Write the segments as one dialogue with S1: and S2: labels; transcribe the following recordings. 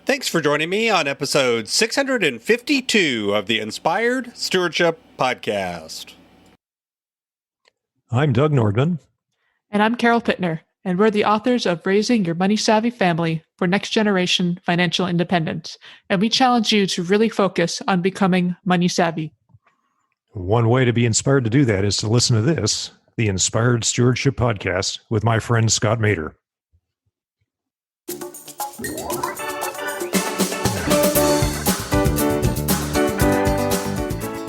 S1: Thanks for joining me on episode 652 of the Inspired Stewardship Podcast.
S2: I'm Doug Nordman.
S3: And I'm Carol Pittner, and we're the authors of Raising Your Money-Savvy Family for Next Generation Financial Independence. And we challenge you to really focus on becoming money-savvy.
S2: One way to be inspired to do that is to listen to this, the Inspired Stewardship Podcast, with my friend Scott Mater.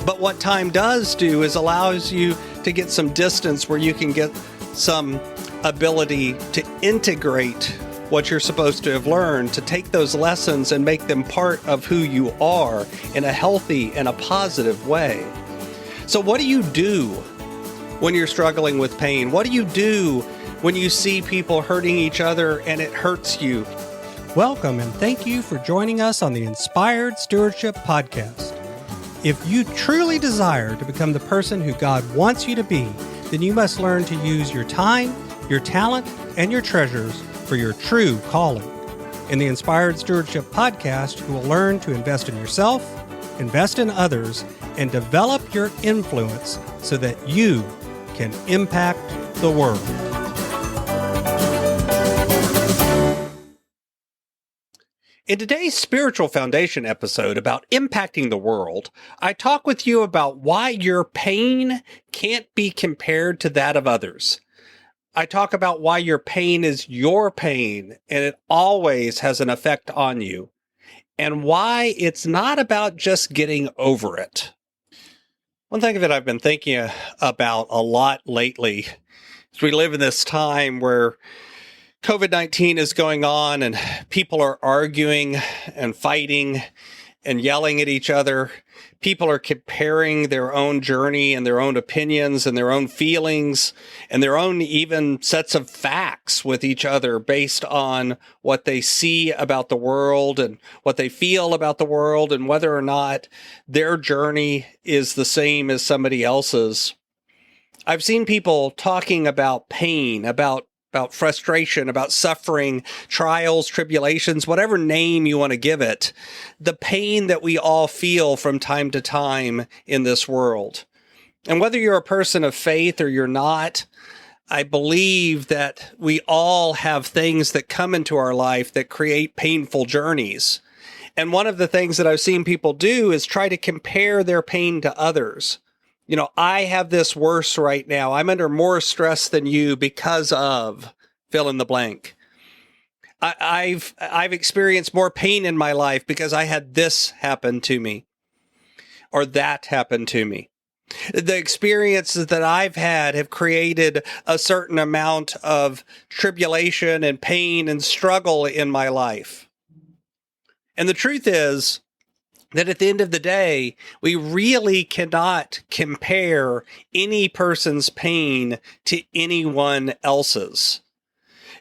S1: But what time does do is allows you to get some distance where you can get some ability to integrate what you're supposed to have learned, to take those lessons and make them part of who you are in a healthy and a positive way. So what do you do when you're struggling with pain? What do you do when you see people hurting each other and it hurts you?
S4: Welcome and thank you for joining us on the Inspired Stewardship Podcast. If you truly desire to become the person who God wants you to be, then you must learn to use your time, your talent, and your treasures for your true calling. In the Inspired Stewardship Podcast, you will learn to invest in yourself, invest in others, and develop your influence so that you can impact the world.
S1: In today's Spiritual Foundation episode about impacting the world, I talk with you about why your pain can't be compared to that of others. I talk about why your pain is your pain and it always has an effect on you, and why it's not about just getting over it. One thing that I've been thinking about a lot lately is we live in this time where COVID-19 is going on and people are arguing and fighting and yelling at each other. People are comparing their own journey and their own opinions and their own feelings and their own even sets of facts with each other based on what they see about the world and what they feel about the world and whether or not their journey is the same as somebody else's. I've seen people talking about pain, about frustration, about suffering, trials, tribulations, whatever name you want to give it, the pain that we all feel from time to time in this world. And whether you're a person of faith or you're not, I believe that we all have things that come into our life that create painful journeys. And one of the things that I've seen people do is try to compare their pain to others. You know, I have this worse right now. I'm under more stress than you because of fill in the blank. I've experienced more pain in my life because I had this happen to me or that happened to me. The experiences that I've had have created a certain amount of tribulation and pain and struggle in my life. And the truth is that at the end of the day, we really cannot compare any person's pain to anyone else's.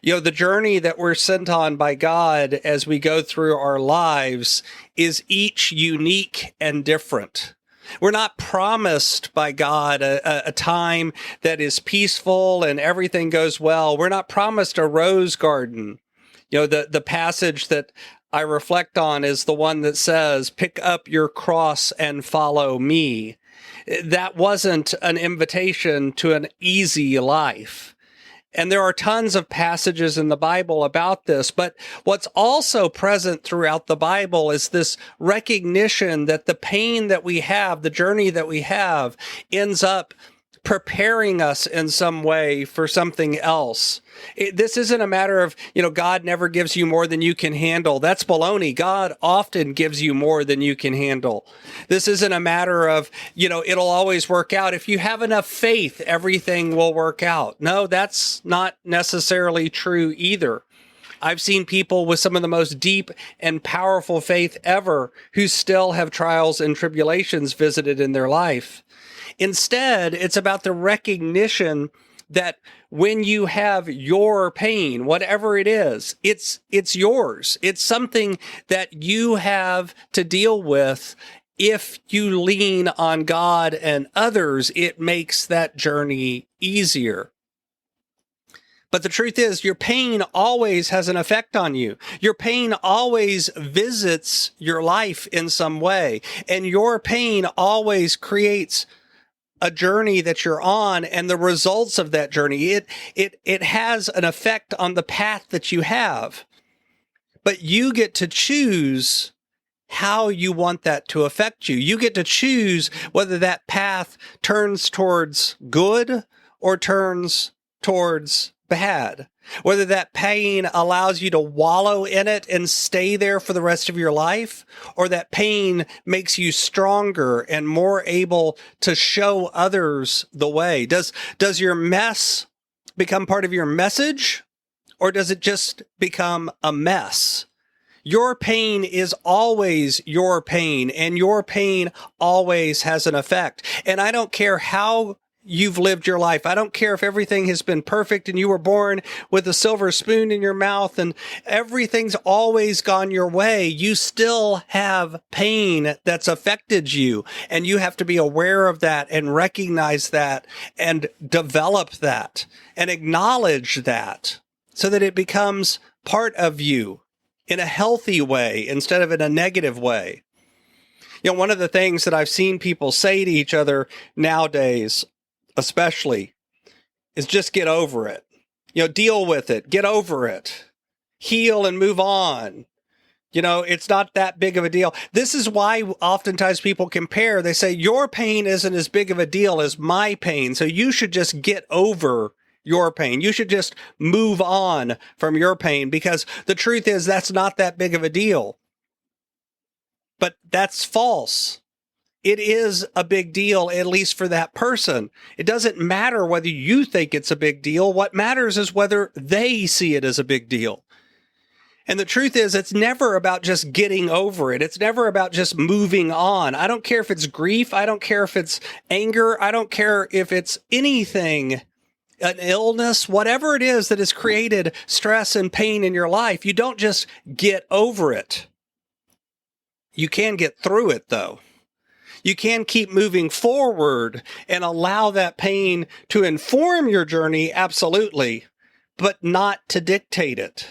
S1: You know, the journey that we're sent on by God as we go through our lives is each unique and different. We're not promised by God a time that is peaceful and everything goes well. We're not promised a rose garden. You know, the passage that I reflect on is the one that says, pick up your cross and follow me. That wasn't an invitation to an easy life. And there are tons of passages in the Bible about this, but what's also present throughout the Bible is this recognition that the pain that we have, the journey that we have, ends up preparing us in some way for something else. This isn't a matter of, God never gives you more than you can handle. That's baloney. God often gives you more than you can handle. This isn't a matter of, it'll always work out. If you have enough faith, everything will work out. No, that's not necessarily true either. I've seen people with some of the most deep and powerful faith ever who still have trials and tribulations visited in their life. Instead, it's about the recognition that when you have your pain, whatever it is, it's yours. It's something that you have to deal with. If you lean on God and others, it makes that journey easier. But the truth is, your pain always has an effect on you. Your pain always visits your life in some way. And your pain always creates a journey that you're on, and the results of that journey. It has an effect on the path that you have. But you get to choose how you want that to affect you. You get to choose whether that path turns towards good or turns towards bad, whether that pain allows you to wallow in it and stay there for the rest of your life, or that pain makes you stronger and more able to show others the way. Does your mess become part of your message, or does it just become a mess? Your pain is always your pain, and your pain always has an effect. And I don't care how you've lived your life. I don't care if everything has been perfect and you were born with a silver spoon in your mouth and everything's always gone your way. You still have pain that's affected you, and you have to be aware of that and recognize that and develop that and acknowledge that so that it becomes part of you in a healthy way instead of in a negative way. You know, one of the things that I've seen people say to each other nowadays, especially, is just get over it. You know, deal with it, get over it, heal and move on. You know, it's not that big of a deal. This is why oftentimes people compare. They say, your pain isn't as big of a deal as my pain, so you should just get over your pain. You should just move on from your pain, because the truth is that's not that big of a deal. But that's false. It is a big deal, at least for that person. It doesn't matter whether you think it's a big deal. What matters is whether they see it as a big deal. And the truth is, it's never about just getting over it. It's never about just moving on. I don't care if it's grief. I don't care if it's anger. I don't care if it's anything, an illness, whatever it is that has created stress and pain in your life. You don't just get over it. You can get through it, though. You can keep moving forward and allow that pain to inform your journey, absolutely, but not to dictate it.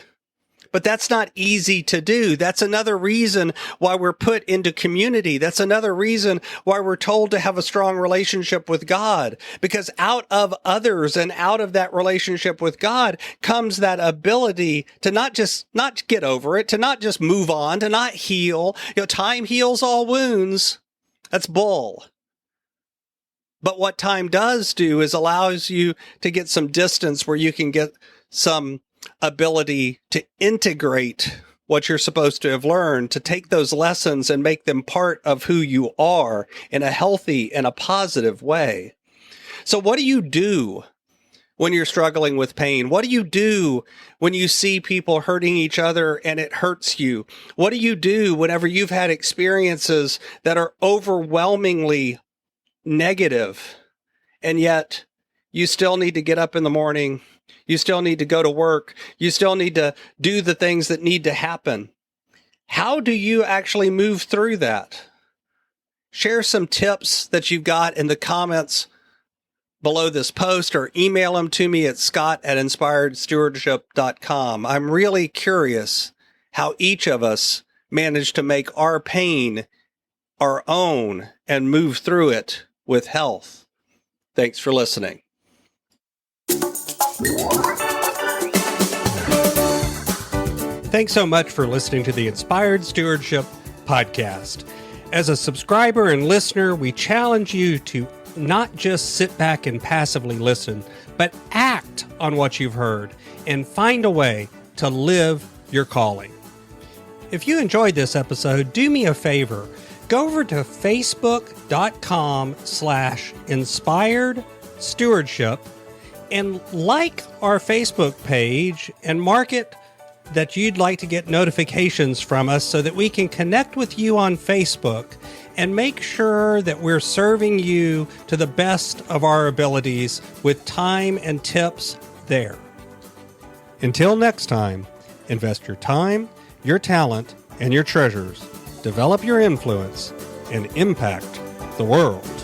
S1: But that's not easy to do. That's another reason why we're put into community. That's another reason why we're told to have a strong relationship with God, because out of others and out of that relationship with God comes that ability to not get over it, to not just move on, to not heal. You know, time heals all wounds. That's bull. But what time does do is allows you to get some distance where you can get some ability to integrate what you're supposed to have learned, to take those lessons and make them part of who you are in a healthy and a positive way. So what do you do when you're struggling with pain? What do you do when you see people hurting each other and it hurts you? What do you do whenever you've had experiences that are overwhelmingly negative, and yet you still need to get up in the morning, you still need to go to work, you still need to do the things that need to happen? How do you actually move through that? Share some tips that you've got in the comments below this post, or email them to me at scott@inspiredstewardship.com. I'm really curious how each of us manage to make our pain our own and move through it with health. Thanks for listening.
S4: Thanks so much for listening to the Inspired Stewardship Podcast. As a subscriber and listener, we challenge you to not just sit back and passively listen, but act on what you've heard and find a way to live your calling. If you enjoyed this episode, do me a favor. Go over to facebook.com/inspired stewardship and like our Facebook page and mark it that you'd like to get notifications from us so that we can connect with you on Facebook and make sure that we're serving you to the best of our abilities with time and tips there. Until next time, invest your time, your talent, and your treasures. Develop your influence and impact the world.